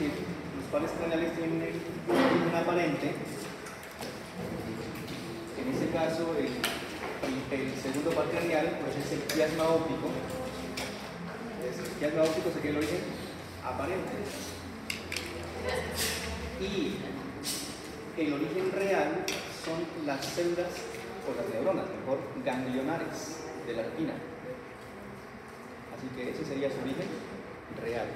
decir, los pares craneales tienen un aparente. En este caso, el segundo par craneal pues es el quiasma óptico. El quiasma óptico sería el origen aparente. Y el origen real son las células o las neuronas, mejor ganglionares de la retina. Así que ese sería su origen real.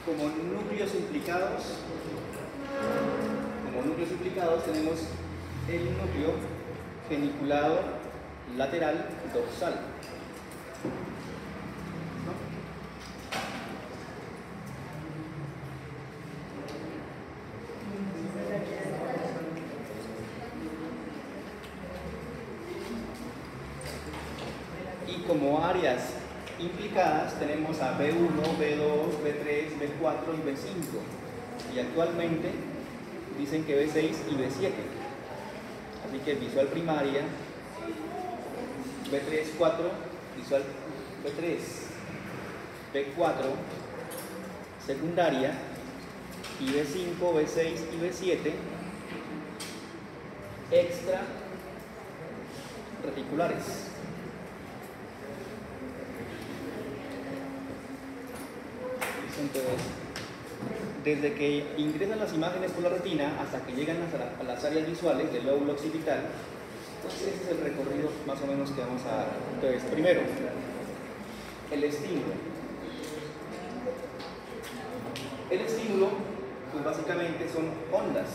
Como núcleos implicados tenemos el núcleo geniculado lateral dorsal. Y como áreas implicadas tenemos a B1, B2, B3, B4 y B5. Y actualmente dicen que B6 y B7. Así que visual primaria, B3, 4, visual B3, B4, secundaria, y B5, B6 y B7, extra reticulares. Entonces, desde que ingresan las imágenes por la retina hasta que llegan a las áreas visuales del lóbulo occipital, entonces ese es el recorrido más o menos que vamos a dar. Entonces, primero, el estímulo. El estímulo, pues básicamente son ondas.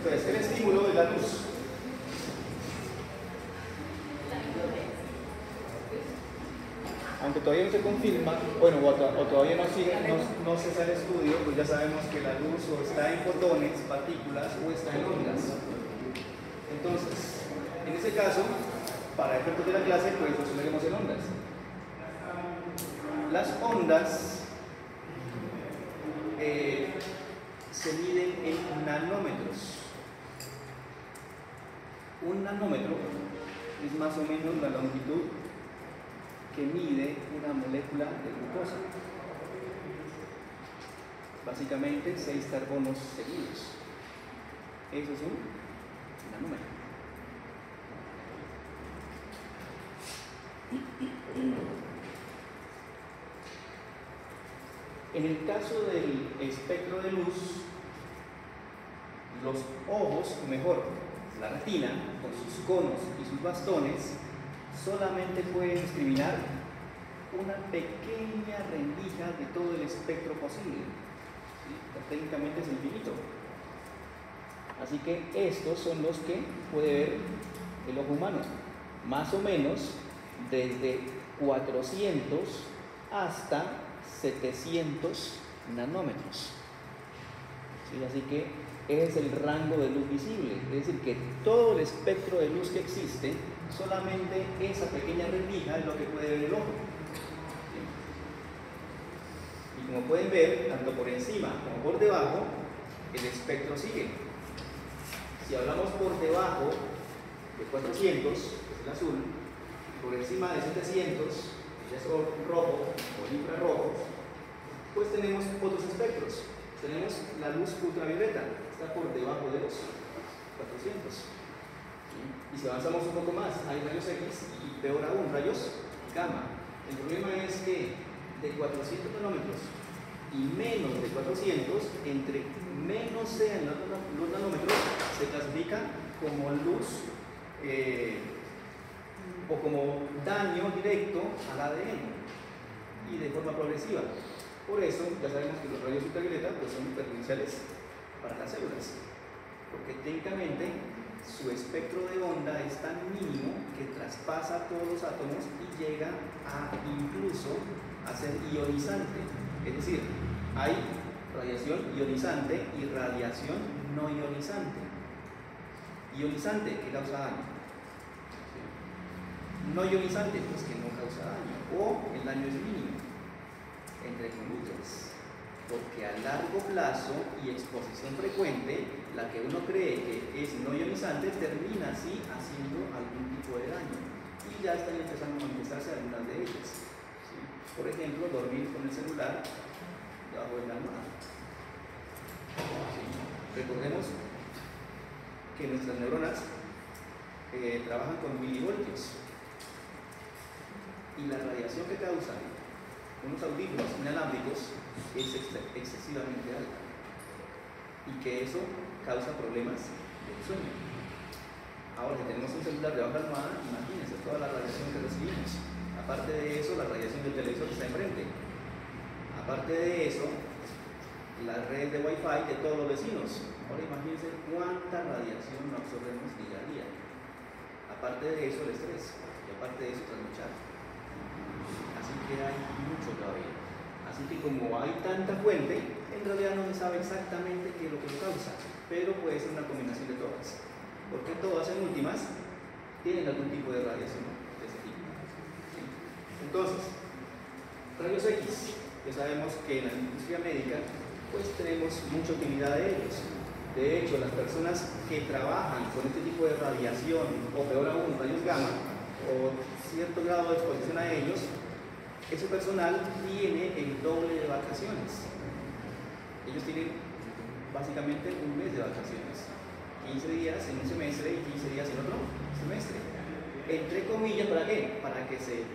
Entonces, el estímulo de la luz. Aunque todavía no se confirma, bueno, o todavía no se sale estudio, pues ya sabemos que la luz o está en fotones, partículas, o está en ondas. Entonces, en ese caso, para efectos de la clase, pues lo resolveremos en ondas. Las ondas se miden en nanómetros. Un nanómetro es más o menos la longitud que mide una molécula de glucosa. Básicamente 6 carbonos seguidos. Eso es un nanómetro. En el caso del espectro de luz, los ojos, mejor, la retina, con sus conos y sus bastones, solamente pueden discriminar una pequeña rendija de todo el espectro posible. ¿Sí? Técnicamente es infinito. Así que estos son los que puede ver el ojo humano, más o menos desde 400 hasta 700 nanómetros. ¿Sí? Así que ese es el rango de luz visible, es decir, que todo el espectro de luz que existe, solamente esa pequeña rendija es lo que puede ver el ojo. ¿Sí? Y como pueden ver, tanto por encima como por debajo, el espectro sigue. Si hablamos por debajo de 400, que es el azul, por encima de 700, que ya es rojo o infrarrojo, pues tenemos otros espectros. Tenemos la luz ultravioleta, está por debajo de los 400. ¿Sí? Y si avanzamos un poco más, hay rayos X y peor aún, rayos gamma. El problema es que de 400 nanómetros y menos de 400, entre menos sean los nanómetros, se clasifica como luz o como daño directo al ADN y de forma progresiva. Por eso, ya sabemos que los rayos ultravioleta pues, son perjudiciales para las células, porque técnicamente su espectro de onda es tan mínimo que traspasa todos los átomos y llega a incluso a ser ionizante. Es decir, hay radiación ionizante y radiación no ionizante. Ionizante, que causa daño. no ionizante, pues que no causa daño, o el daño es mínimo, entre comillas, porque a largo plazo y exposición frecuente, la que uno cree que es no ionizante termina así haciendo algún tipo de daño, y ya están empezando a manifestarse algunas de ellas, ¿sí? Por ejemplo, dormir con el celular debajo de la almohada. ¿Sí? Recordemos que nuestras neuronas trabajan con milivoltios, y la radiación que causan unos audífonos inalámbricos es excesivamente alta, y que eso causa problemas del sueño. Ahora, si tenemos un celular debajo de la almohada, imagínense toda la radiación que recibimos. Aparte de eso, la radiación del televisor que está enfrente. Aparte de eso, las redes de Wi-Fi de todos los vecinos. Ahora imagínense cuánta radiación absorbemos día a día. Aparte de eso, el estrés. Y aparte de eso, trasnochar. Así que hay mucho todavía. Así que como hay tanta fuente, en realidad no se sabe exactamente qué es lo que lo causa, pero puede ser una combinación de todas, porque todas en últimas tienen algún tipo de radiación de ese tipo. ¿Sí? Entonces, rayos X, que sabemos que en la industria médica pues tenemos mucha utilidad de ellos. De hecho, las personas que trabajan con este tipo de radiación, o peor aún, rayos gamma, o cierto grado de exposición a ellos, ese personal tiene el doble de vacaciones. Ellos tienen básicamente un mes de vacaciones, 15 días en un semestre y 15 días en otro semestre. Entre comillas, ¿para qué? Para que se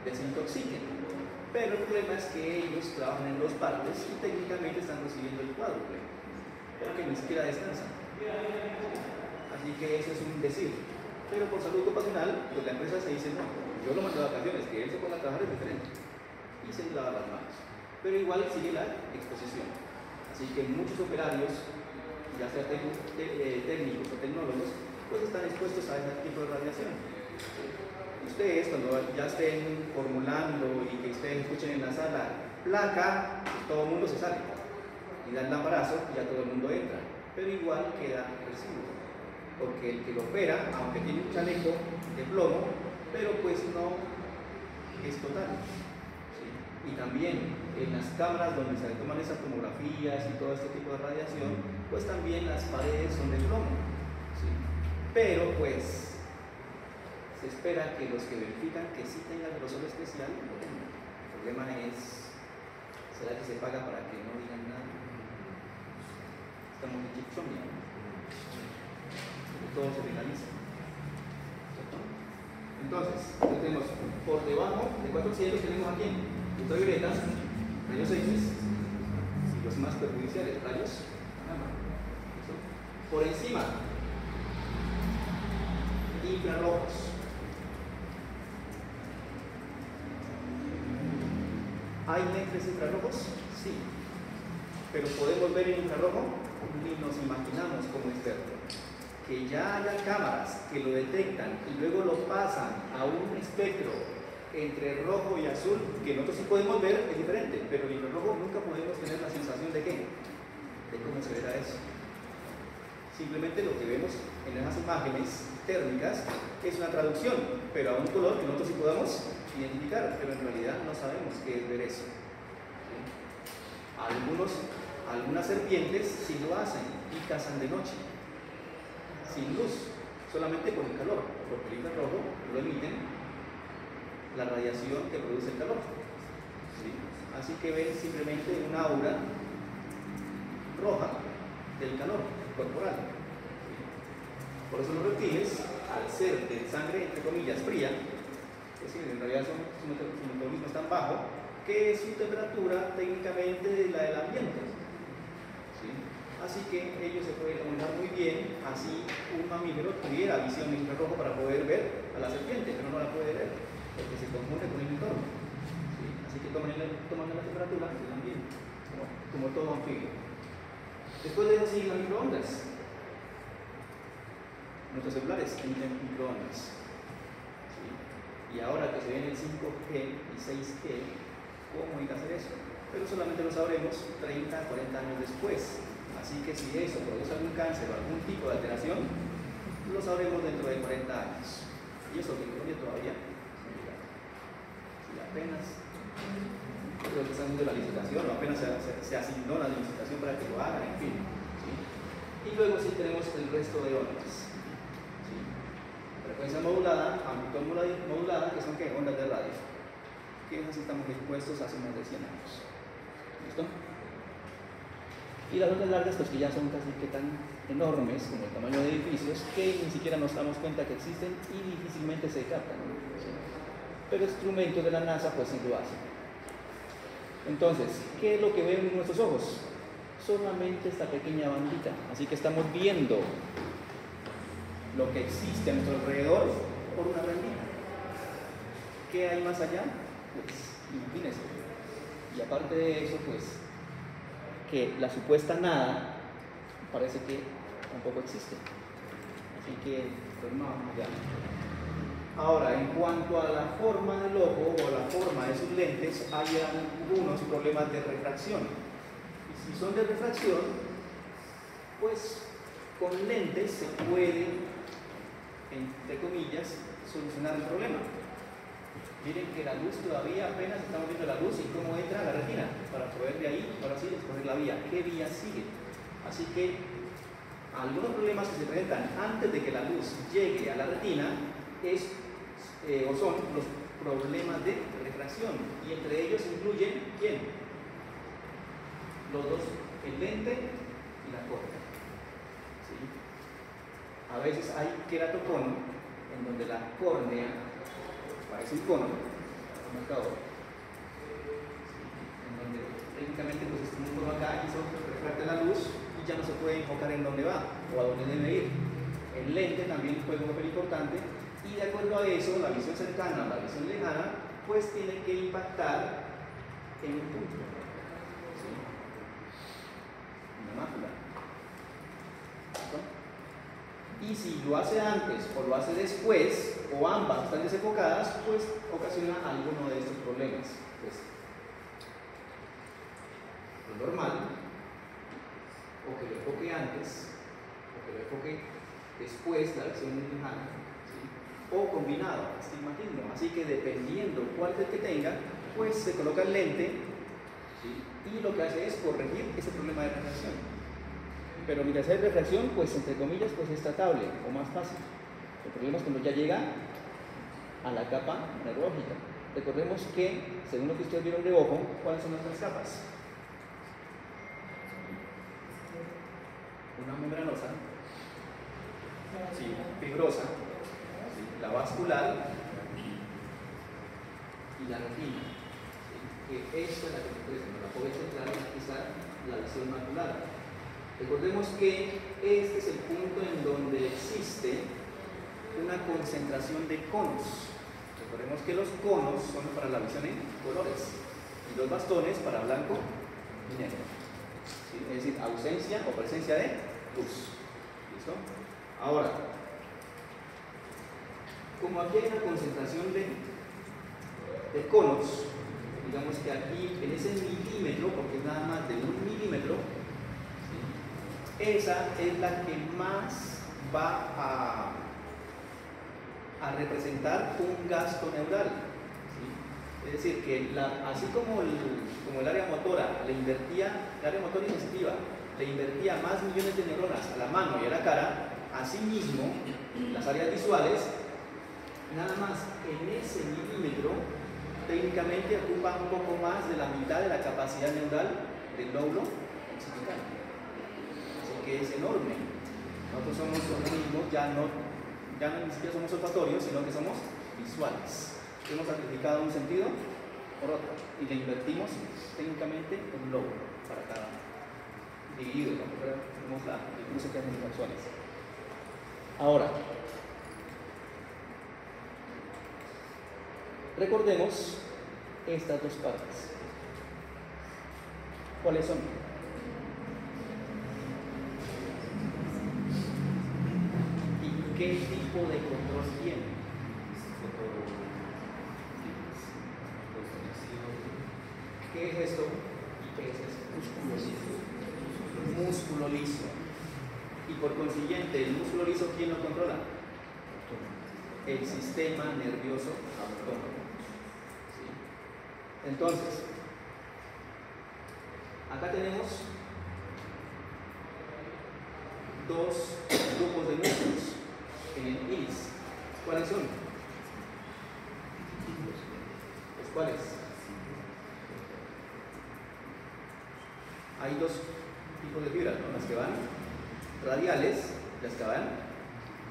desintoxiquen. Pero el problema es que ellos trabajan en dos partes y técnicamente están recibiendo el cuádruple, porque ni siquiera descansan. Así que eso es un decir. Pero por salud ocupacional, pues la empresa se dice, no, yo lo mando de vacaciones, que él se ponga a trabajar es diferente, y se lava las manos. Pero igual sigue la exposición. Así que muchos operarios, ya sea técnicos o tecnólogos, pues están expuestos a ese tipo de radiación. Ustedes, cuando ya estén formulando y que ustedes escuchen en la sala placa, todo el mundo se sale y dan el embarazo y ya todo el mundo entra, pero igual queda residuo, porque el que lo opera, aunque tiene un chaleco de plomo, pero pues no es total. ¿Sí? Y también en las cámaras donde se toman esas tomografías y todo este tipo de radiación, pues también las paredes son de plomo. ¿Sí? Pero pues se espera que los que verifican que sí tengan grosor especial lo tengan. El problema es, ¿será que se paga para que no digan nada? Estamos en chipsomia, ¿no? Todo se legaliza. Entonces, tenemos por debajo de 400 tenemos aquí ultravioletas, rayos X y los más perjudiciales, rayos gamma. Por encima, infrarrojos. ¿Hay lentes infrarrojos? Sí. Pero podemos ver en infrarrojo, ni nos imaginamos como expertos. Que ya haya cámaras que lo detectan y luego lo pasan a un espectro entre rojo y azul, que nosotros sí podemos ver, es diferente, pero en infrarrojo nunca podemos tener la sensación de qué, de cómo se verá eso. Simplemente lo que vemos en esas imágenes térmicas es una traducción, pero a un color que nosotros sí podamos identificar, pero en realidad no sabemos qué es ver eso. ¿Sí? Algunas serpientes sí lo hacen y cazan de noche, sin luz, solamente por el calor, porque el infrarrojo lo emiten la radiación que produce el calor. ¿Sí? Así que ven simplemente una aura roja del calor corporal. ¿Sí? Por eso los reptiles, al ser de sangre entre comillas fría, es decir, en realidad su metabolismo es tan bajo que su temperatura técnicamente es la del ambiente. ¿Sí? Así que ellos se pueden comunicar muy bien, así un mamífero tuviera visión de infrarrojo para poder ver a la serpiente, pero no la puede ver, porque se confunde con el entorno. ¿Sí? Así que toman la temperatura del ambiente, como todo anfibio. Después de eso siguen las microondas. Nuestros celulares emiten microondas. ¿Sí? Y ahora que se viene el 5G y 6G, ¿cómo hay que hacer eso? Pero solamente lo sabremos 30, 40 años después. Así que si eso produce algún cáncer o algún tipo de alteración, lo sabremos dentro de 40 años. Y eso que en Colombia todavía no llega. Si apenas creo que están haciendo la licitación, o apenas se asignó la licitación para que lo hagan, en fin. ¿Sí? Y luego sí tenemos el resto de ondas. ¿Sí? Frecuencia modulada, amplitud modulada, que son ¿qué? Ondas de radio. Que esas estamos expuestos hace más de 100 años. ¿Listo? Y las ondas largas, pues que ya son casi que tan enormes como el tamaño de edificios, que ni siquiera nos damos cuenta que existen y difícilmente se captan. ¿Sí? Pero instrumentos de la NASA pues sí lo hacen. Entonces, ¿qué es lo que ven nuestros ojos? Solamente esta pequeña bandita. Así que estamos viendo lo que existe a nuestro alrededor por una bandita. ¿Qué hay más allá? Pues imagínense. Y aparte de eso, pues que la supuesta nada parece que tampoco existe. Así que, pues no, ya. Ahora, en cuanto a la forma del ojo o la forma de sus lentes, hay algunos problemas de refracción. Y si son de refracción, pues con lentes se puede, entre comillas, solucionar el problema. Miren que la luz todavía apenas estamos viendo la luz y cómo entra a la retina para poder de ahí, ahora sí, escoger la vía. ¿Qué vía sigue? Así que algunos problemas que se presentan antes de que la luz llegue a la retina o son los problemas de refracción, y entre ellos incluyen ¿quién? Los dos, el lente y la córnea. ¿Sí? A veces hay queratocono en donde la córnea parece un cono, un marcador, en donde técnicamente pues es un cono acá y eso refracta la luz y ya no se puede enfocar en dónde va o a dónde debe ir. El lente también juega un papel importante y de acuerdo a eso, la visión cercana o la visión lejana pues tiene que impactar en un punto, ¿sí? Una mácula. Y si lo hace antes o lo hace después, o ambas están desenfocadas, pues ocasiona alguno de estos problemas. Pues, lo normal, o que lo enfoque antes, o que lo enfoque después, la visión lejana, ¿sí? O combinado, astigmatismo. Así que dependiendo cuál del que tenga, pues se coloca el lente, ¿sí? Y lo que hace es corregir ese problema de refracción. Pero mientras hay refracción, pues entre comillas, pues es tratable o más fácil. El problema es cuando ya llega a la capa neurológica. Recordemos que, según lo que ustedes vieron de ojo, ¿cuáles son las tres capas? Una membranosa, sí, fibrosa, sí, la vascular y la retina. Sí, que esta es la que la puede centrar en quizá la visión macular. Recordemos que este es el punto en donde existe una concentración de conos. Recordemos que los conos son para la visión en colores y los bastones para blanco y negro. ¿Sí? Es decir, ausencia o presencia de luz. ¿Listo? Ahora, como aquí hay una concentración de conos, digamos que aquí en ese milímetro, porque es nada más de 1 milímetro, esa es la que más va a representar un gasto neural. ¿Sí? Es decir, que así como el área motora el área motora iniciativa le invertía más millones de neuronas a la mano y a la cara, asimismo, las áreas visuales, nada más en ese milímetro, técnicamente ocupa un poco más de la mitad de la capacidad neural del lóbulo occipital. Que es enorme. Nosotros somos organismos, ya no ni siquiera somos olfatorios, sino que somos visuales. Hemos sacrificado un sentido por otro y le invertimos técnicamente un lóbulo para cada dividido, como tenemos el cruce que hacen los visuales. Ahora, recordemos estas dos partes. ¿Cuáles son? ¿Qué tipo de control tiene? ¿Qué es esto? ¿Y qué es esto? Músculo liso. Músculo liso. Y por consiguiente, el músculo liso, ¿quién lo controla? el sistema nervioso autónomo. ¿Sí? Entonces, acá tenemos dos grupos de músculos en el iris. ¿Cuáles son? ¿Los cuáles? Hay dos tipos de fibras, ¿no? Las que van radiales y las que van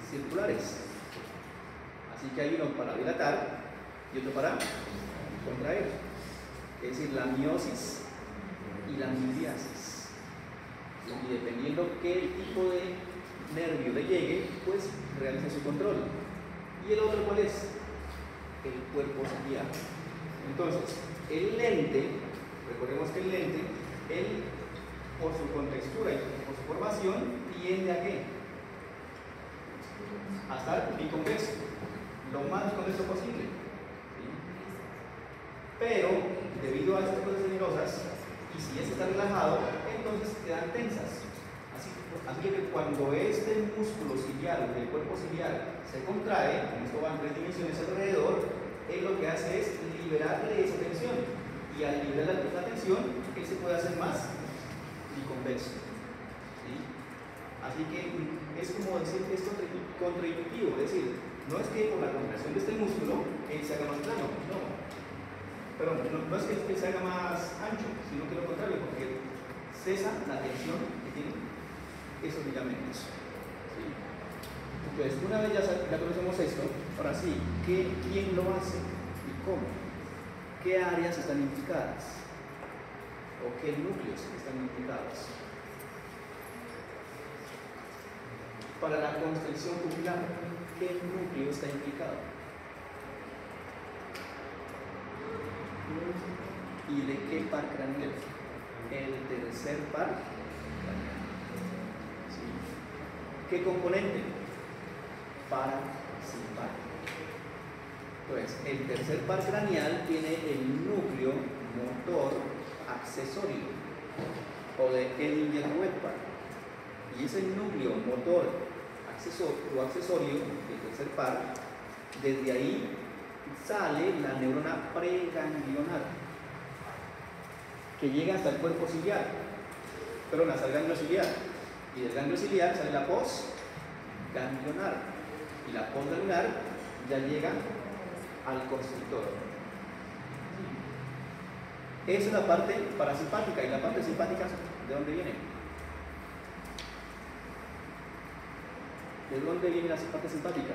circulares. Así que hay uno para dilatar y otro para contraer. Es decir, la miosis y la miriasis. Y dependiendo qué tipo de nervio le llegue, pues realiza su control. ¿Y el otro cuál es? El cuerpo ciliar. Entonces, el lente, recordemos que el lente, él, por su contextura y por su formación, tiende a ¿qué? A estar biconvexo, lo más convexo posible. ¿Sí? Pero, debido a estas cosas generosas, y si este está relajado, entonces quedan tensas. Así que cuando este músculo ciliar, del cuerpo ciliar, se contrae, en esto van 3 dimensiones alrededor, él lo que hace es liberarle esa tensión. Y al liberar la tensión, él se puede hacer más biconvexo. ¿Sí? Así que es como decir que es contraintuitivo, es decir, no es que por la contracción de este músculo él se haga más plano, no es que se haga más ancho, sino que lo contrario, porque cesa la tensión que tiene esos ligamentos. ¿Sí? Entonces, una vez ya conocemos esto, ahora sí, ¿quién lo hace y cómo? ¿Qué áreas están implicadas? ¿O qué núcleos están implicados? Para la constricción pupilar, ¿qué núcleo está implicado? ¿Y de qué par craneal? El tercer par craneal. ¿Sí? ¿Qué componente? Parasimpático. Entonces, el tercer par craneal tiene el núcleo motor accesorio o de Ellinger-Wedpar. Y ese núcleo motor accesorio, el tercer par, desde ahí sale la neurona preganglionar, que llega hasta el cuerpo ciliar, hasta el ganglio ciliar. Y del ganglio ciliar sale la postganglionar. Y la postganglionar ya llega al constrictor. Esa es la parte parasimpática. ¿Y la parte simpática de dónde viene? ¿De dónde viene la parte simpática?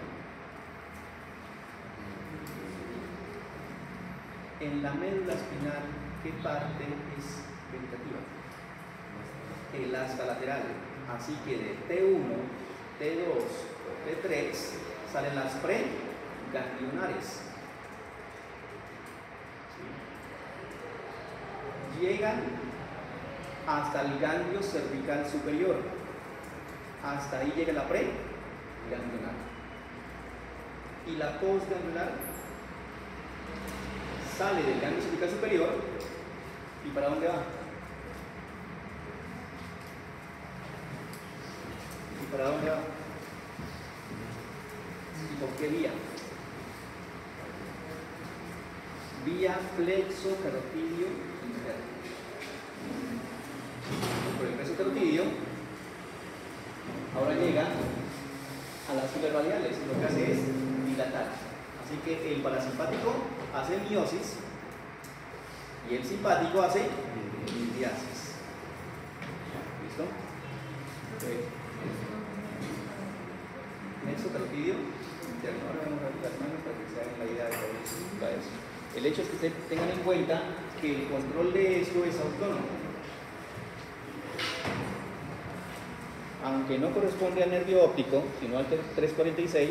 En la médula espinal, ¿qué parte es vegetativa? El asta lateral. Así que de T1, T2 o T3 salen las preganglionares. ¿Sí? Llegan hasta el ganglio cervical superior. Hasta ahí llega la preganglionar. Y la postganglionar sale del ganglio cervical superior. ¿Y para dónde va? ¿Y para dónde va? ¿Y por qué vía? Vía flexo carotidio interno. Por el flexo carotidio, ahora llega a las fibras radiales. Lo que hace es dilatar. Así que el parasimpático hace miosis y el simpático hace miriasis. ¿Listo? Nexo carotidio interno. Ahora vamos a ver las manos para que se hagan la idea de lo que significa eso. El hecho es que tengan en cuenta que el control de esto es autónomo. Aunque no corresponde al nervio óptico, sino al 346,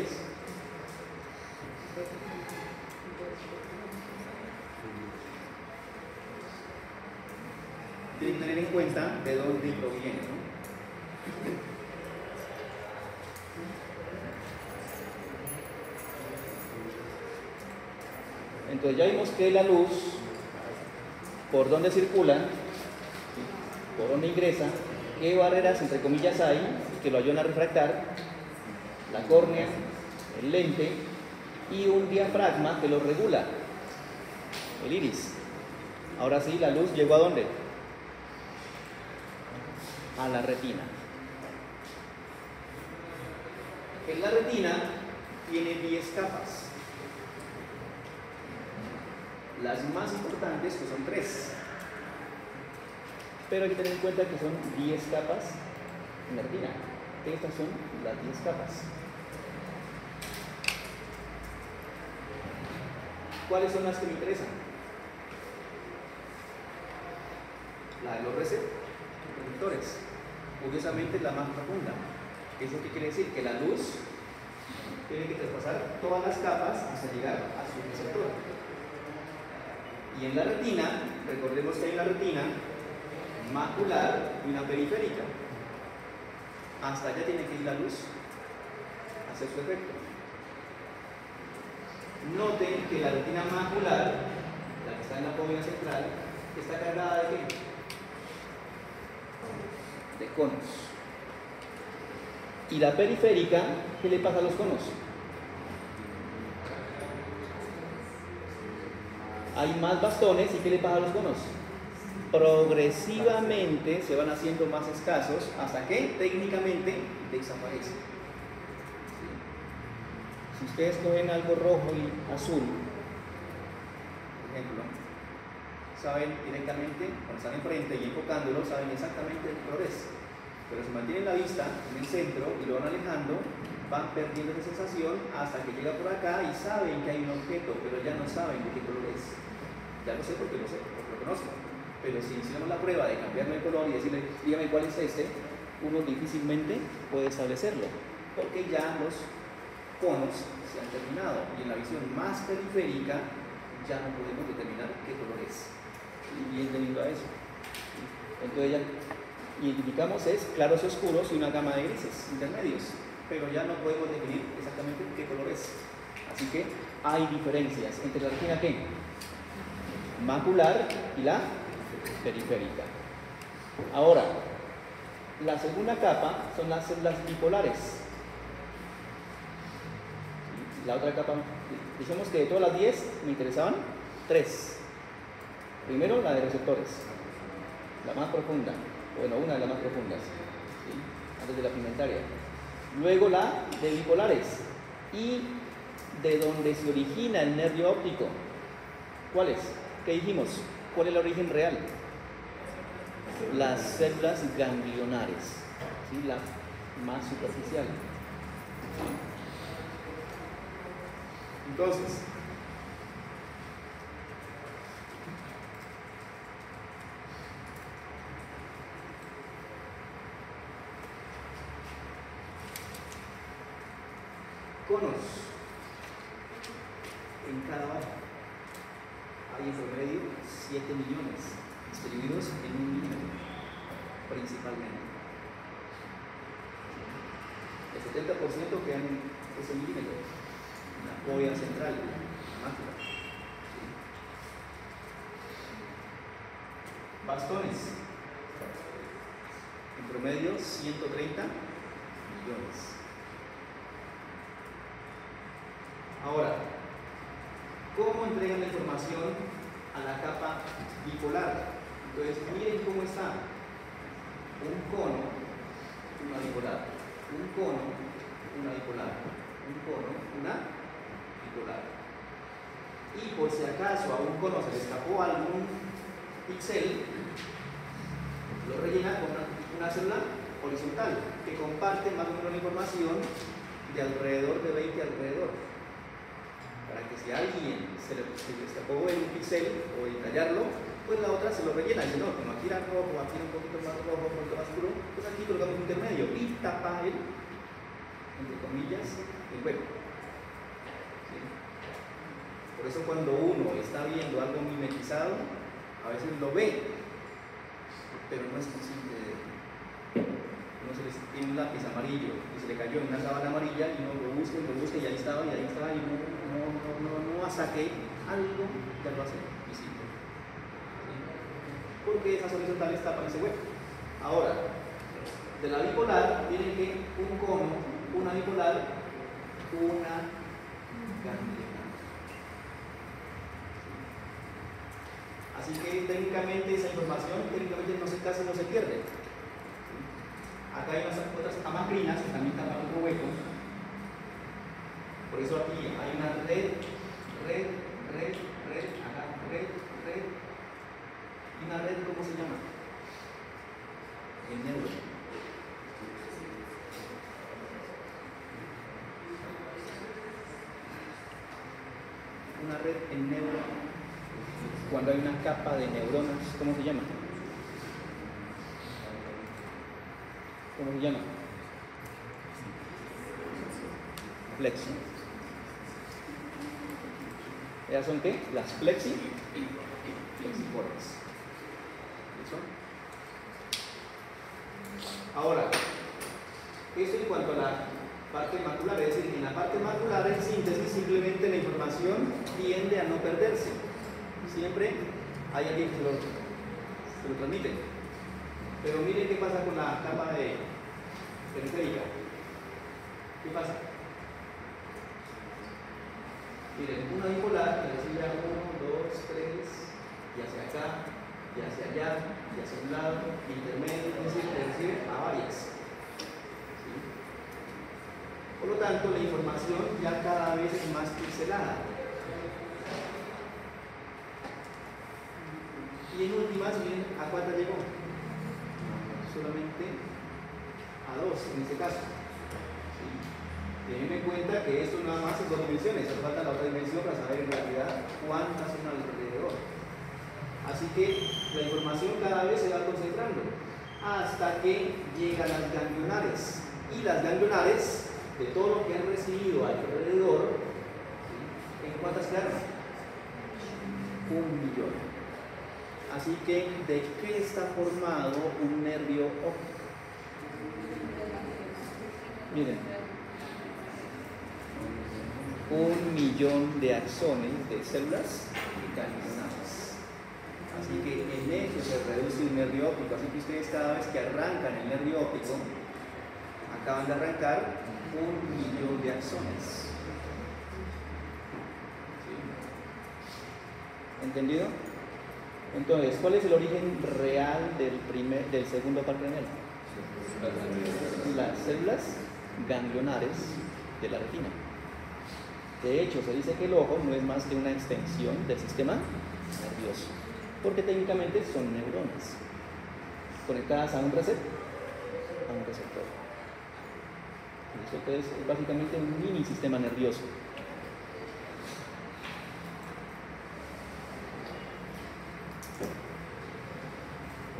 tienen que tener en cuenta de dónde proviene, ¿no? Entonces ya vimos que la luz, por dónde circula, por dónde ingresa, qué barreras entre comillas hay que lo ayudan a refractar, la córnea, el lente y un diafragma que lo regula, el iris. Ahora sí, la luz llegó ¿a dónde? A la retina. En la retina tiene 10 capas. Las más importantes, que son 3. Pero hay que tener en cuenta que son 10 capas en la retina. Estas son las 10 capas. ¿Cuáles son las que me interesan? La de los receptores. Curiosamente la más profunda. ¿Eso qué quiere decir? Que la luz tiene que traspasar todas las capas hasta llegar a su receptor. Y en la retina, recordemos que hay una retina macular y una periférica. Hasta allá tiene que ir la luz a hacer su efecto. Noten que la retina macular, la que está en la fóvea central, está cargada ¿de qué? De conos. Y la periférica, ¿qué le pasa a los conos? Hay más bastones y ¿qué le pasa a los conos? Progresivamente se van haciendo más escasos hasta que técnicamente desaparecen. Si ustedes cogen algo rojo y azul, por ejemplo, saben directamente, cuando están enfrente y enfocándolo, saben exactamente el color es. Pero si mantienen la vista en el centro y lo van alejando, van perdiendo esa sensación hasta que llega por acá y saben que hay un objeto, pero ya no saben de qué color es. Ya lo sé porque lo conozco. Pero si hiciéramos la prueba de cambiarme el color y decirle, dígame cuál es este, uno difícilmente puede establecerlo, porque ya los conos se han terminado y en la visión más periférica ya no podemos determinar qué color es. Y bien debido a eso. Entonces ya identificamos es claros y oscuros y una gama de grises intermedios, pero ya no podemos definir exactamente qué color es. Así que hay diferencias entre la retina ¿qué? Macular y la periférica. Ahora, la segunda capa son las células bipolares. La otra capa, dijimos que de todas las 10 me interesaban 3. Primero la de receptores, la más profunda, bueno, una de las más profundas, ¿sí? Antes de la pigmentaria. Luego la de bipolares y de donde se origina el nervio óptico. ¿Cuál es? ¿Qué dijimos? ¿Cuál es el origen real? Las células ganglionares, ¿sí? La más superficial. Entonces, conos en cada ojo hay en promedio 7 millones distribuidos en 1 milímetro principalmente. El 70% quedan en ese milímetro, en la fóvea central, la mácula. Bastones en promedio 130 millones. Ahora, ¿cómo entregan la información a la capa bipolar? Entonces, miren cómo está. Un cono, una bipolar. Un cono, una bipolar. Un cono, una bipolar. Y por si acaso a un cono se le escapó algún píxel, lo rellena con una célula horizontal que comparte más o menos la información de alrededor de 20 alrededor. Para que si a alguien se le escapó un píxel o detallarlo, pues la otra se lo rellena y dice, no, como aquí era rojo, aquí era un poquito más rojo, un poquito más oscuro, pues aquí colocamos un intermedio y tapa el, entre comillas, el hueco. ¿Sí? Por eso cuando uno está viendo algo mimetizado, a veces lo ve, pero no es consciente de ello. Uno se le tiene un lápiz amarillo y se le cayó en una sábana amarilla y uno lo busca y ahí estaba y no hasta que algo ya lo hace visible. ¿Sí? Porque esas horizontales tapan ese hueco. Ahora, de la bipolar tienen que un cono, una bipolar, una ganglionar. Así que técnicamente esa información casi no se pierde. Acá hay unas otras amacrinas que también tapan otro hueco. Por eso aquí hay una red, acá red. ¿Y una red cómo se llama? El neuro. Una red en neuro, cuando hay una capa de neuronas, ¿cómo se llama? ¿Cómo se llama? Plexi. ¿Ellas son qué? Las flexicordes. ¿Listo? Ahora, esto en cuanto a la parte macular, es decir, en la parte macular en síntesis simplemente la información tiende a no perderse. Siempre hay alguien que se lo transmite. Pero miren qué pasa con la capa periférica. ¿Qué pasa? Miren, una bipolar que recibe a 1, 2, 3, y hacia acá, y hacia allá, y hacia un lado, intermedio, es decir, que recibe a varias. ¿Sí? Por lo tanto, la información ya cada vez es más pixelada. Y en últimas, miren, ¿a cuántas llegó? Solamente a 2 en este caso. ¿Sí? Tengan en cuenta que esto nada más es 2 dimensiones, hace falta la otra dimensión para saber en realidad cuántas son alrededor. Así que la información cada vez se va concentrando hasta que llegan las ganglionares. Y las ganglionares, de todo lo que han recibido alrededor, ¿sí? ¿En cuántas quedaron? 1 millón. Así que, ¿de qué está formado un nervio óptico? Miren, 1 millón de axones de células ganglionares. Así que en eso se reduce un nervio óptico. Así que ustedes cada vez que arrancan el nervio óptico, acaban de arrancar 1 millón de axones. ¿Sí? ¿Entendido? Entonces, ¿cuál es el origen real del segundo par craneal? Las células ganglionares de la retina. De hecho, se dice que el ojo no es más que una extensión del sistema nervioso, porque técnicamente son neuronas conectadas a un receptor. Esto es básicamente un mini sistema nervioso.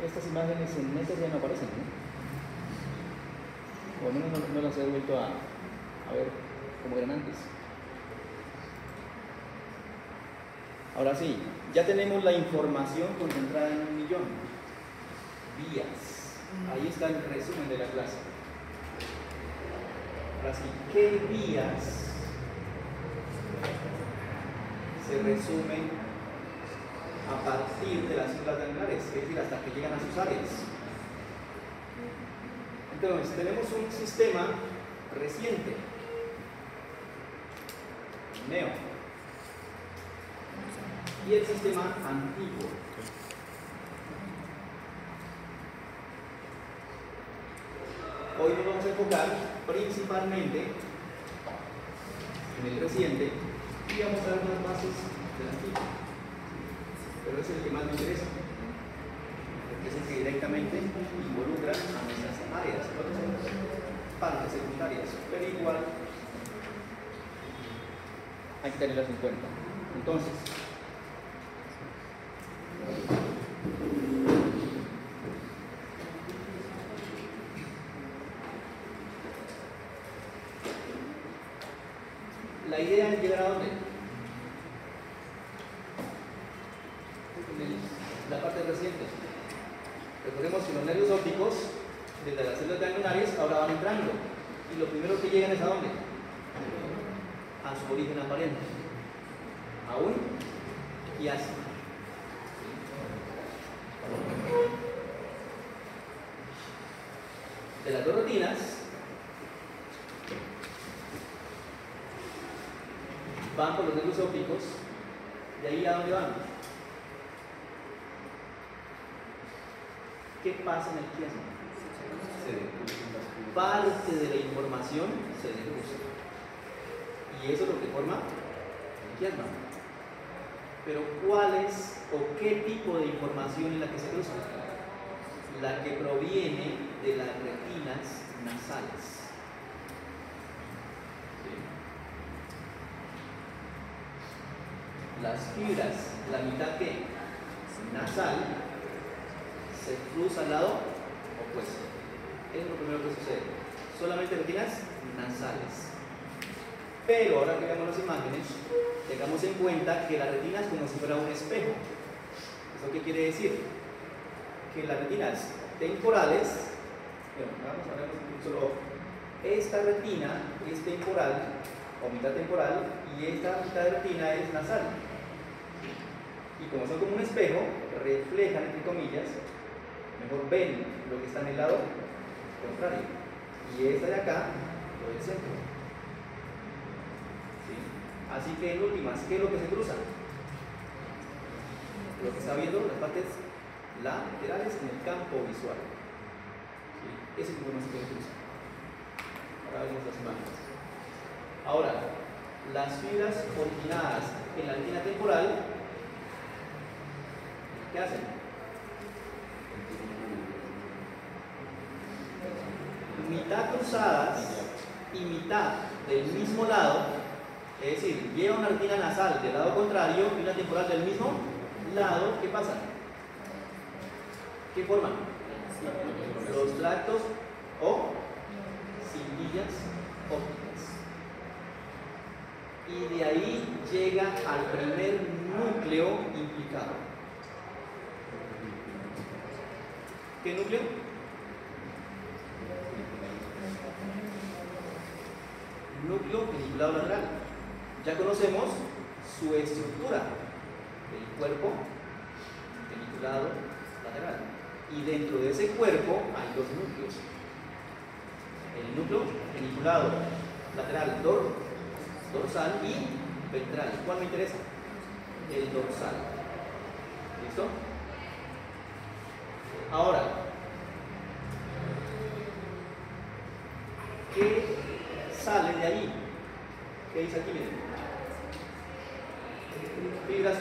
Estas imágenes en netas ya no aparecen, ¿no? O al menos no las he vuelto a ver como eran antes. Ahora sí, ya tenemos la información concentrada en 1 millón. Vías. Ahí está el resumen de la clase. Ahora sí, ¿qué vías se resumen a partir de las células ganglionares, es decir, hasta que llegan a sus áreas? Entonces, tenemos un sistema reciente, neo, y el sistema antiguo. Hoy nos vamos a enfocar principalmente en el reciente y vamos a ver las bases del antiguo. Pero es el que más me interesa, porque es el que directamente involucra a nuestras áreas, partes secundarias, pero igual hay que tenerlas en cuenta. Entonces, la idea es llegar a dónde? La parte reciente. Recordemos que los nervios ópticos, desde las células ganglionares, ahora van entrando. Y lo primero que llegan es ¿a dónde? A su origen aparente. A un quiasma. De las dos retinas, van por los nervios ópticos. ¿De ahí a dónde van? ¿Qué pasa en el quiasma? Parte de la información se deduce. Y eso es lo que forma el quiasma. Pero ¿cuál es o qué tipo de información es la que se cruza? La que proviene de las retinas nasales. Las fibras, la mitad que nasal, se cruza al lado opuesto. Eso es lo primero que sucede. Solamente retinas nasales. Pero ahora que veamos las imágenes, tengamos en cuenta que la retina es como si fuera un espejo. ¿Eso qué quiere decir? Que las retinas temporales, vamos a ver solo esta retina es temporal o mitad temporal y esta mitad de retina es nasal. Y como son como un espejo, reflejan, entre comillas, mejor ven lo que está en el lado contrario. Y esta de acá, lo del centro. ¿Sí? Así que en últimas, ¿qué es lo que se cruza? Lo que está viendo, las partes laterales en el campo visual. ¿Sí? Esa es la información que se cruza. Ahora vemos las imágenes. Ahora, las fibras originadas en la retina temporal, ¿qué hacen? Mitad cruzadas y mitad del mismo lado, es decir, lleva una retina nasal del lado contrario y una temporal del mismo lado. ¿Qué pasa? ¿Qué forman? Los tractos o cindillas ópticas. Y de ahí llega al primer núcleo implicado. ¿Qué núcleo? Núcleo geniculado lateral. Ya conocemos su estructura, el cuerpo geniculado lateral. Y dentro de ese cuerpo hay dos núcleos. El núcleo geniculado lateral dorsal y ventral. ¿Cuál me interesa? El dorsal. ¿Listo? Ahora, ¿qué sale de ahí? ¿Qué dice aquí? Miren. Fibras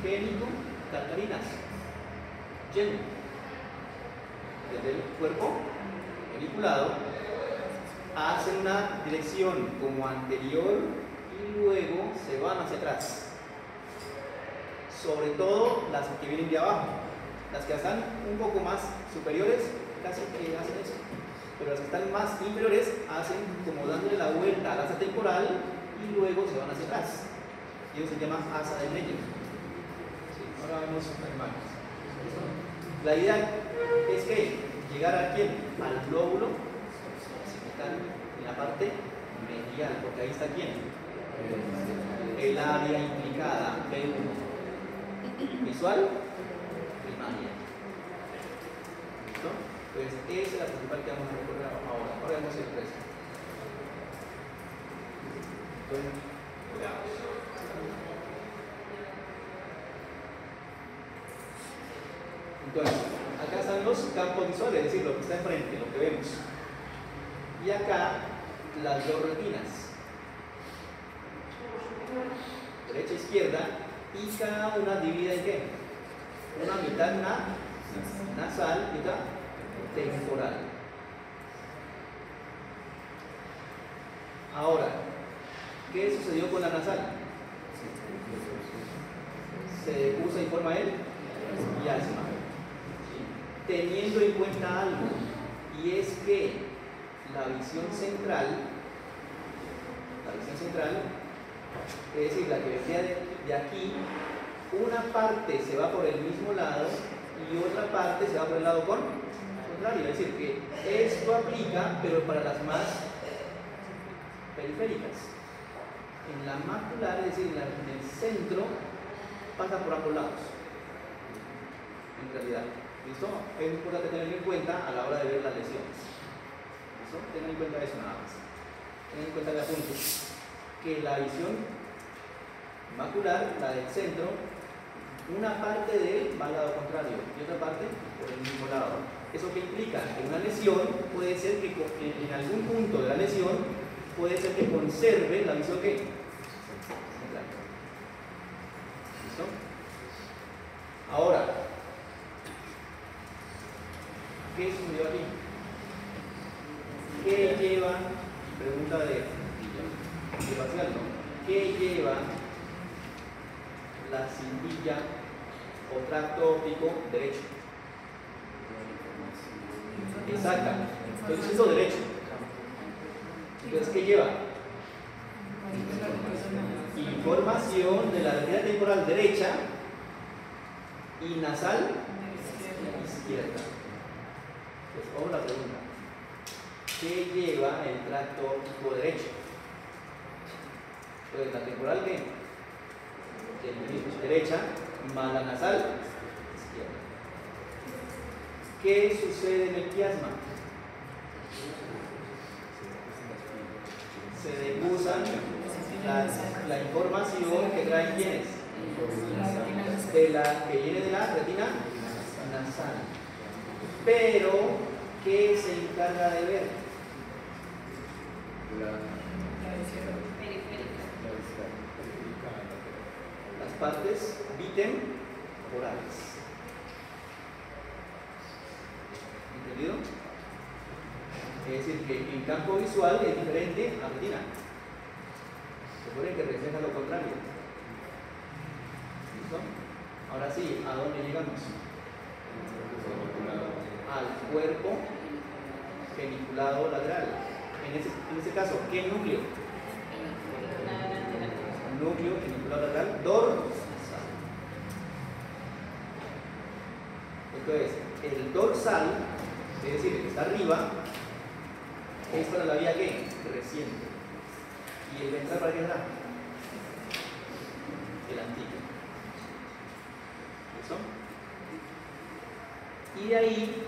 genico-catarinas. Lleno. Desde el cuerpo geniculado hacen una dirección como anterior y luego se van hacia atrás. Sobre todo las que vienen de abajo. Las que están un poco más superiores casi que hacen eso. Pero las que están más inferiores hacen como dándole la vuelta al asa temporal y luego se van hacia atrás. Y eso se llama asa de Meyer. Sí, ahora vemos las imágenes. La idea es que llegar a quién? Al lóbulo occipital, en la parte medial, porque ahí está quién? El área implicada, B1. Visual, primaria. ¿Listo? Pues esa es la principal que vamos a recorrer ahora. Ahora vemos el resto. Entonces, acá están los campos visuales, es decir, lo que está enfrente, lo que vemos. Y acá las dos retinas, derecha e izquierda, y cada una divide en qué? Una mitad nasal y otra temporal. Ahora, ¿qué sucedió con la nasal? Se usa y forma el miasma. Teniendo en cuenta algo, y es que la visión central, es decir, la que venía de aquí, una parte se va por el mismo lado y otra parte se va por el lado contrario. Es decir, que esto aplica, pero para las más periféricas. En la macular, es decir, en el centro, pasa por ambos lados. En realidad. ¿Listo? Es importante tenerlo en cuenta a la hora de ver las lesiones. ¿Listo? Tengan en cuenta eso nada más. Tengan en cuenta el apunte. que la visión macular, la del centro, una parte de él va al lado contrario y otra parte por el mismo lado. ¿Eso qué implica? Que una lesión puede ser que en algún punto de la lesión puede ser que conserve la visión que ¿listo? Ahora, ¿qué sucedió aquí? ¿Qué lleva? Pregunta de parcial, ¿no? ¿Qué lleva la cintilla o tracto óptico derecho? Exacto. Estoy diciendo derecho. Entonces, ¿qué lleva? Información de la retina temporal derecha y nasal izquierda. Pues vamos a la pregunta. ¿Qué lleva el tracto óptico derecho? Pues la temporal ¿qué? Derecha más la nasal izquierda. ¿Qué sucede en el quiasma? Se decusan la información que traen quienes de la que viene de la retina nasal. Pero ¿qué se encarga de ver? Las partes bitemporales. ¿Entendido? Es decir, que en campo visual es diferente a retina. Recuerden que refleja lo contrario. ¿Listo? Ahora sí, ¿a dónde llegamos? Al cuerpo geniculado lateral. En ese caso, ¿qué núcleo? Núcleo geniculado lateral dorsal. Entonces, el dorsal, es decir, el que está arriba, es para la vía ¿qué? Reciente. ¿Y el ventral para qué será? El antiguo. ¿Listo? Y de ahí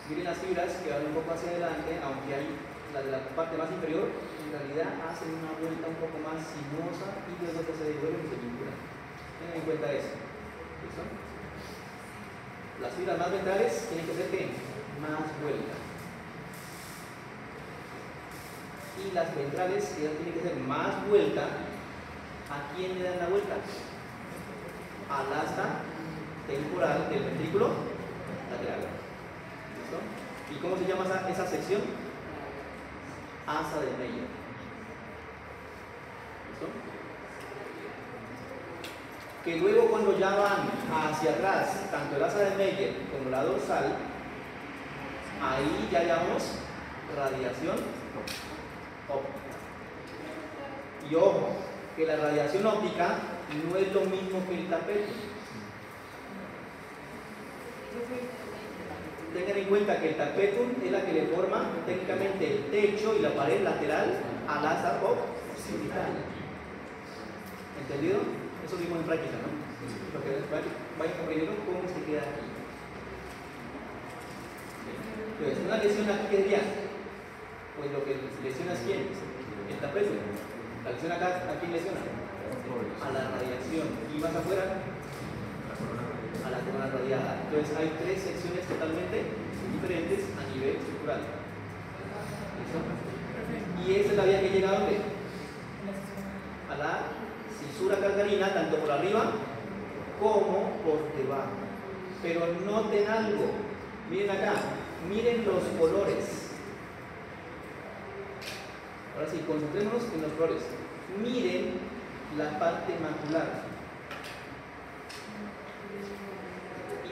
miren las fibras que van un poco hacia adelante, aunque hay la de la parte más inferior, en realidad hacen una vuelta un poco más sinuosa y luego se devuelven y se vinculan. Tengan en cuenta eso. ¿Listo? Las fibras más ventrales tienen que ser ¿qué? Más vuelta. Y las ventrales que tienen que ser más vuelta, ¿a quién le dan la vuelta? Al asta temporal del ventrículo lateral. ¿Listo? ¿Y cómo se llama esa sección? Asa de Meyer. ¿Listo? Que luego cuando ya van hacia atrás, tanto el asa de Meyer como la dorsal, ahí ya llamamos radiación óptica. Y ojo, que la radiación óptica no es lo mismo que el tapete. Tengan en cuenta que el tapetum es la que le forma técnicamente el techo y la pared lateral al asa occipital. ¿Entendido? Eso vimos en práctica, ¿no? Lo que vayan comprendiendo cómo se queda aquí. Entonces, una lesión aquí, ¿qué diría? Pues lo que lesiona es ¿quién? El tapetum. La lesión acá, ¿a quién lesiona? A la radiación. Y más afuera, a la corona radiada. Entonces hay tres secciones totalmente diferentes a nivel estructural. ¿Listo? Y esa es la vía que llega a ¿dónde? A la cisura calcarina, tanto por arriba como por debajo. Pero noten algo. Miren acá. Miren los colores. Ahora sí, concentrémonos en los colores. Miren la parte macular.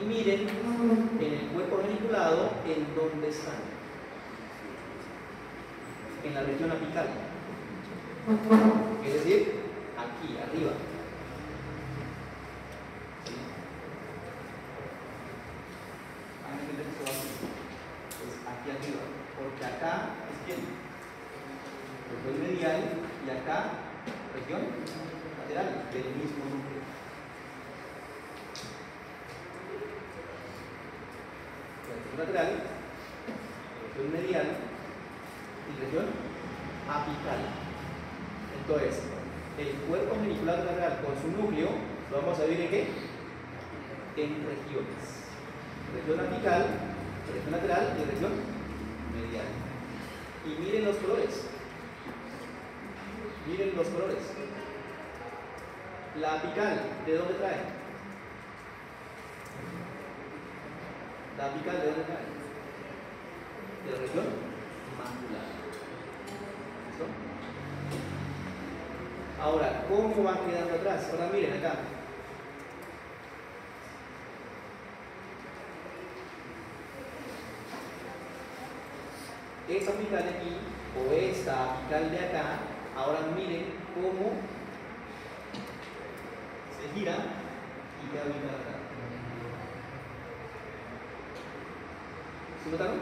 Y miren en el cuerpo geniculado en dónde están. En la región apical. Es decir, aquí, arriba. ¿Sí? Pues aquí arriba. Porque acá es quién? Región medial y acá región lateral del mismo núcleo. Lateral, región medial y región apical. Entonces, el cuerpo genicular lateral con su núcleo lo vamos a dividir en ¿qué? En regiones. Región apical, región lateral y región medial. Y miren los colores. Miren los colores. La apical, ¿de dónde trae? La apical, ¿de dónde trae? De la región macular. ¿Listo? Ahora, ¿cómo va quedando atrás? Ahora miren acá. Esta apical de aquí, o esta apical de acá, ahora miren cómo se gira y queda ubicada acá. ¿Sí notaron?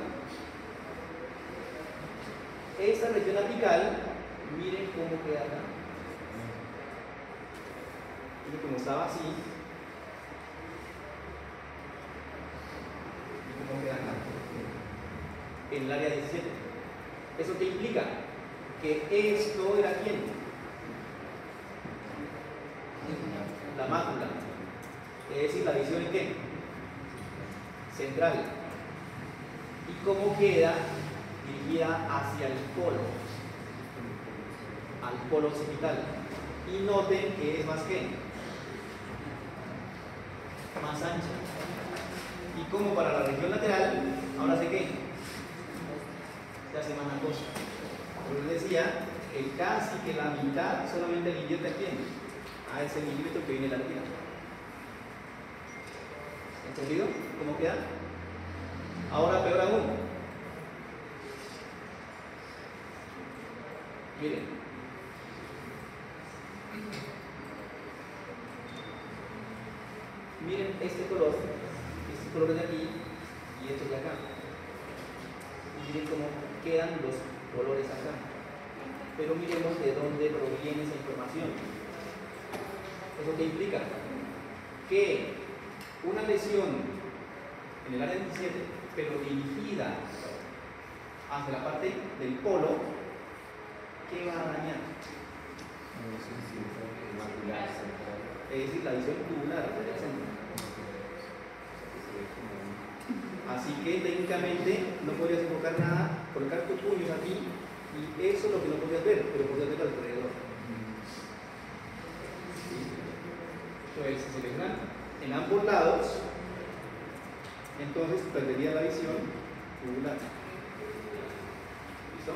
Esta región apical, miren cómo queda acá. Miren cómo estaba así. Y cómo queda acá. En el área 17. ¿Eso qué implica? Que esto era ¿quién? La mácula. Es decir, la visión en qué? Central. ¿Y cómo queda? Dirigida hacia el polo. Al polo occipital. Y noten que es más ¿qué? Más ancha. Y como para la región lateral, ahora sé qué. Se hace más angosta. Yo les decía que casi que la mitad solamente le invierte a quién, a ese milímetro que viene de la retina. ¿Entendido? ¿Cómo queda? Ahora peor aún. Miren. Miren este color de aquí y este de acá. Y miren cómo quedan los colores acá. Pero miremos de dónde proviene esa información. ¿Eso qué implica? Que una lesión en el área 17, pero dirigida hacia la parte del polo, ¿qué va a dañar? Es decir, la visión tubular del centro. Así que técnicamente no podrías enfocar nada, colocar tus puños aquí y eso es lo que no podías ver, pero podías ver alrededor. ¿Sí? Entonces, si se lesiona en ambos lados, entonces perdería la visión tubular. ¿Listo?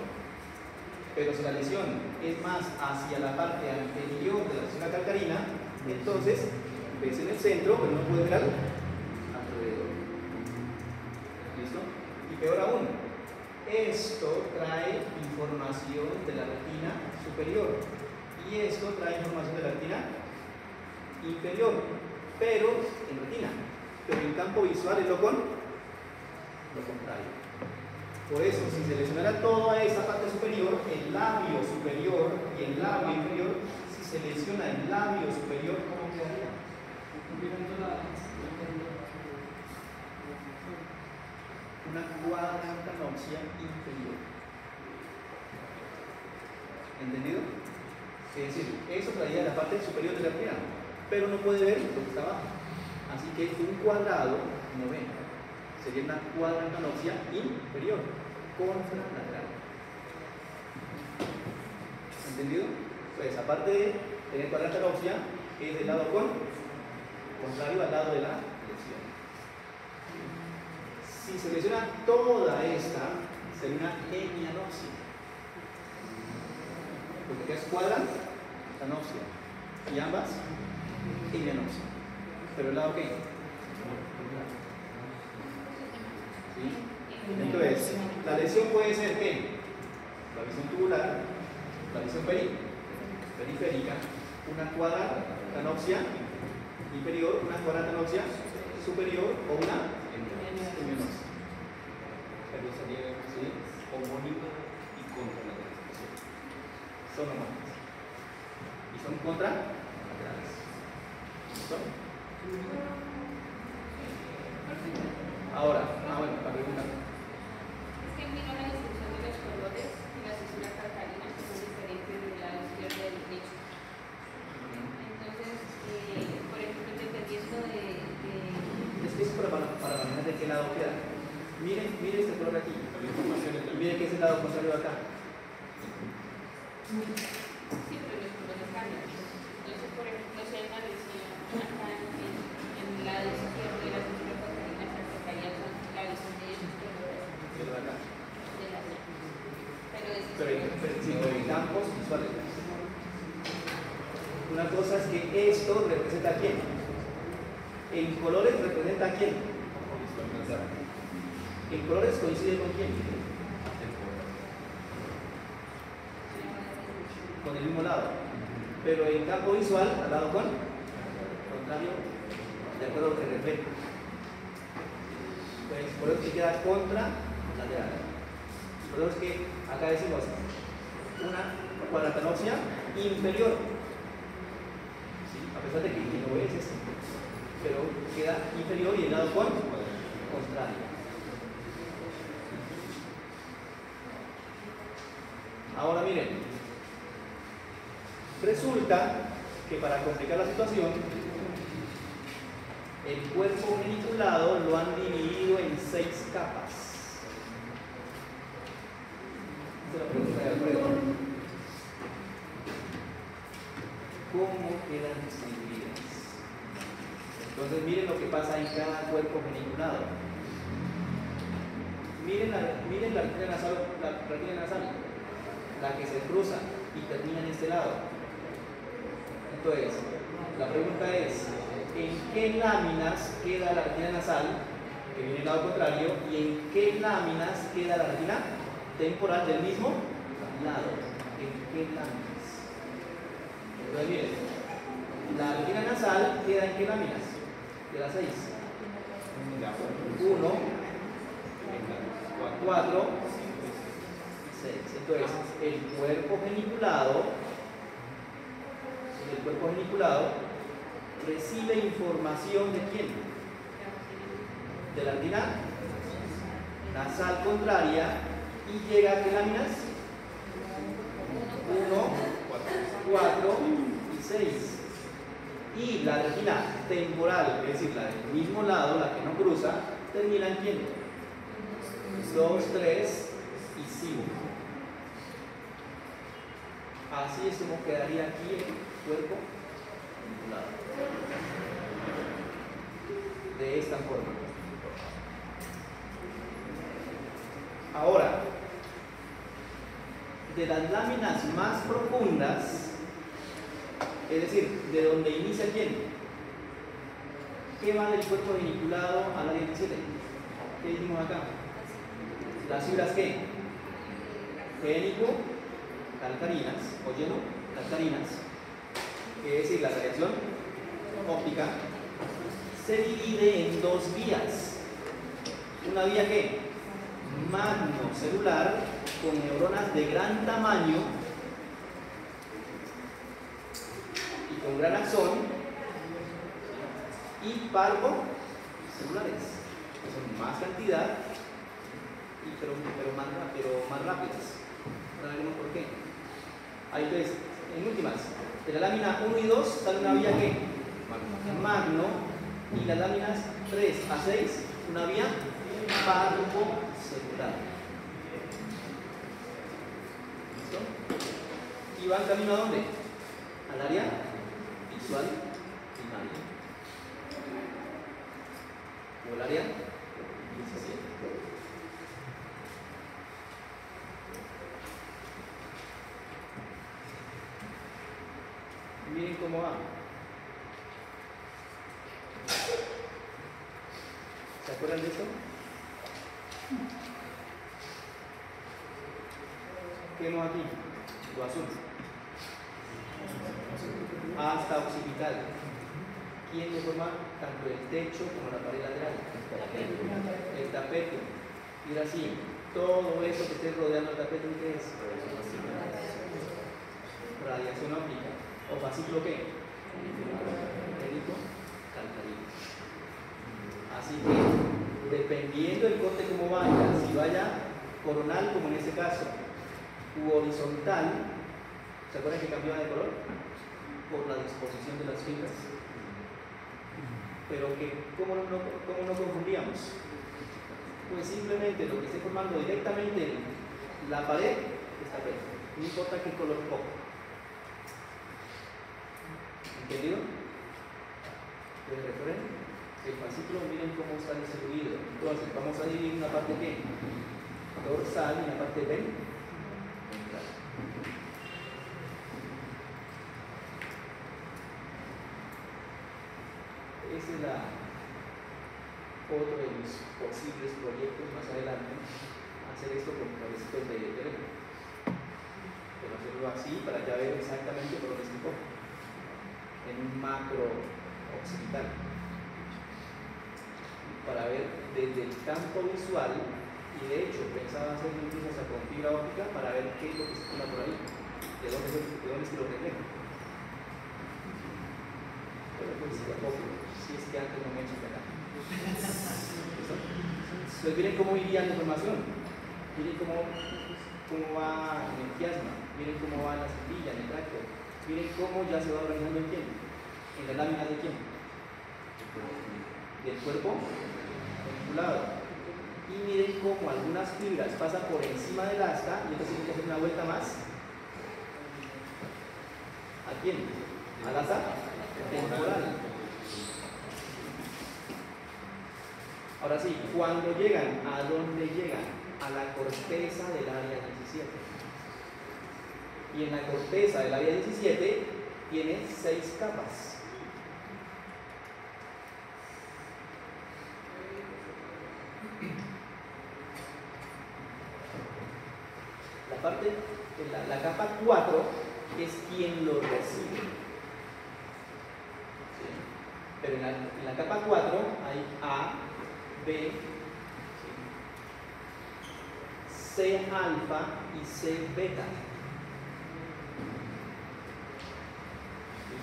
Pero si la lesión es más hacia la parte anterior de la zona calcarina, entonces ves en el centro, pero no puedes ver alrededor. ¿Listo? Y peor aún, esto trae información de la retina superior y esto trae información de la retina inferior, pero en retina, pero en campo visual es lo contrario. Por eso, si se lesionara toda esa parte superior, el labio superior y el labio inferior, si se lesiona el labio superior, ¿cómo quedaría? Una cuadrantanopsia inferior. ¿Entendido? Es decir, eso traía la parte superior de la retina, pero no puede ver lo que está abajo. Así que un cuadrado no ve. Sería una cuadrantanopsia inferior, contralateral. ¿Entendido? Pues aparte de tener cuadrantanopsia, es del lado contrario al lado de la lesión. Si se lesiona toda esta, sería una hemianopsia. Porque es cuadrantanopsia y ambas hemianopsia. Pero el lado ¿qué? ¿Sí? Entonces, la lesión puede ser ¿qué? La visión tubular, la visión periférica, una cuadrantanopsia inferior, una cuadrantanopsia superior o una hemianopsia. Pero sería ¿sí? Homónima y contralateral. Son homónimas. Y son contralaterales. ¿Listo? Ahora, bueno, la pregunta. Es que miro la distribución de los colores y la cesura calcarina que son diferentes del lado izquierdo y del qué lado queda. Miren este color aquí. Y miren que es el lado contrario de acá. Sí, pero los colores cambian. Entonces, por ejemplo, si hay una lesión acá en el lado izquierdo de la cintura patelar, se tocaría con la visión de ellos izquierdos Pero acá. de la zona. Pero en campos visuales. Una cosa es que esto representa a quién. En colores representa a quién. En colores coincide con quién. Con el mismo lado. Pero en campo visual, al lado con contrario, de acuerdo a lo que refleja. Pues por eso que queda contralateral. Por eso es que acá decimos una cuadrantanopsia inferior. ¿Sí? A pesar de que no es este, pero queda inferior y el lado contrario. Ahora miren, resulta que para complicar la situación, el cuerpo geniculado lo han dividido en 6 capas. Esa es la pregunta de Alfredo. ¿Cómo quedan distribuidas? Entonces miren lo que pasa en cada cuerpo geniculado. Miren la retina nasal, la que se cruza y termina en este lado. Entonces, la pregunta es, ¿en qué láminas queda la retina nasal, que viene del lado contrario, y en qué láminas queda la retina temporal del mismo lado? ¿En qué láminas? Entonces, miren, la retina nasal queda en qué láminas? De las 6. 1, 4, 6. Entonces, el cuerpo geniculado recibe información de quién? De la retina nasal contraria y llega a qué láminas? 1, 4 y 6. Y la retina temporal, es decir, la del mismo lado, la que no cruza, termina en quién? 2, 3 y 5. Así es como quedaría aquí el cuerpo geniculado. De esta forma. Ahora, de las láminas más profundas, es decir, de donde inicia quién, ¿qué va del cuerpo geniculado a la 17? ¿Qué dijimos acá? Las fibras ¿qué? Génico-calcarinas, o lleno-calcarinas, que es decir, la radiación óptica, se divide en 2 vías. Una vía ¿qué? Magnocelular, con neuronas de gran tamaño y con gran axón, y parvocelulares, que son más cantidad, pero más rápidas. Ahora veremos por qué. Ahí entonces, en últimas, de la lámina 1 y 2 sale una vía ¿qué? Magno, y las láminas 3 a 6, una vía parvocelular. ¿Listo? ¿Y van camino a dónde? Al área visual primaria. O el área 17. Miren cómo va. ¿Se acuerdan de esto? ¿Qué vemos aquí? Lo azul. Hasta occipital. ¿Quién deforma tanto el techo como la pared lateral? El tapete. Y así, todo eso que esté rodeando el tapete, ¿qué es? Radiación óptica. ¿O fascículo qué? Génico-calcarino. Así que, dependiendo del corte como vaya, si vaya coronal, como en este caso, u horizontal, ¿se acuerdan que cambiaba de color? Por la disposición de las fibras. Pero que, ¿cómo no confundíamos? pues simplemente lo que esté formando directamente en la pared está perfecto. No importa qué color ponga. ¿Entendido? Entonces recuerden, el fascículo miren cómo está distribuido. Entonces vamos a dividir una parte ¿qué? Dorsal y una parte ventral. Ese es otro de mis posibles proyectos más adelante, hacer esto con cablecitos de teléfono. Pero hacerlo así para ya ver exactamente por dónde se coge, en un macro occipital, para ver desde el campo visual, y de hecho pensaba hacerlo incluso hasta con fibra óptica para ver qué es lo que se pone por ahí, de dónde es que lo refleja. Pero pues tampoco, si es que antes no me he hecho acá. Entonces miren cómo iría la información, miren cómo va en el quiasma, miren cómo va en la cepilla, en el tracto, miren cómo ya se va organizando en quién, en la lámina de quién, del cuerpo vinculado. Y miren cómo algunas fibras pasan por encima del asta y entonces tienen que hacer una vuelta más. ¿A quién? Al asta temporal. Ahora sí, cuando llegan, ¿a dónde llegan? A la corteza del área 17. Y en la corteza del área 17 tiene 6 capas. La capa 4 es quien lo recibe. ¿Sí? Pero en la capa 4 hay A, B, C alfa y C beta.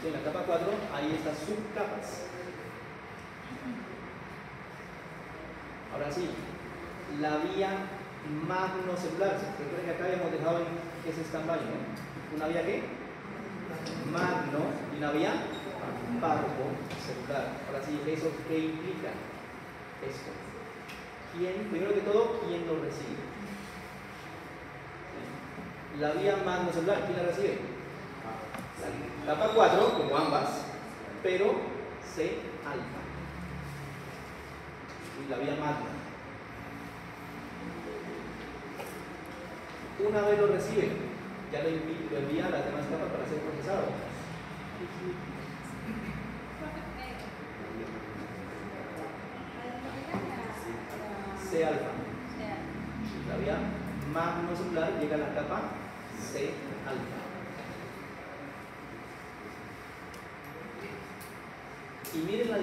¿Sí? En la capa 4 hay estas subcapas. Ahora sí, la vía magnocelular. Recuerden que acá habíamos dejado en ese stand-by, ¿no? ¿Una vía qué? Magno y una vía parvocelular. Ahora sí, ¿eso qué implica? Esto. ¿Quién, primero que todo, quién lo recibe? La vía magnocelular, ¿quién la recibe? La capa 4, como ambas, pero C alfa. Y la vía magna. Una vez lo recibe, ya lo envía a las demás capas para ser procesado. C alfa. La vía magnocelular llega a la capa C alfa. Y miren la diferencia.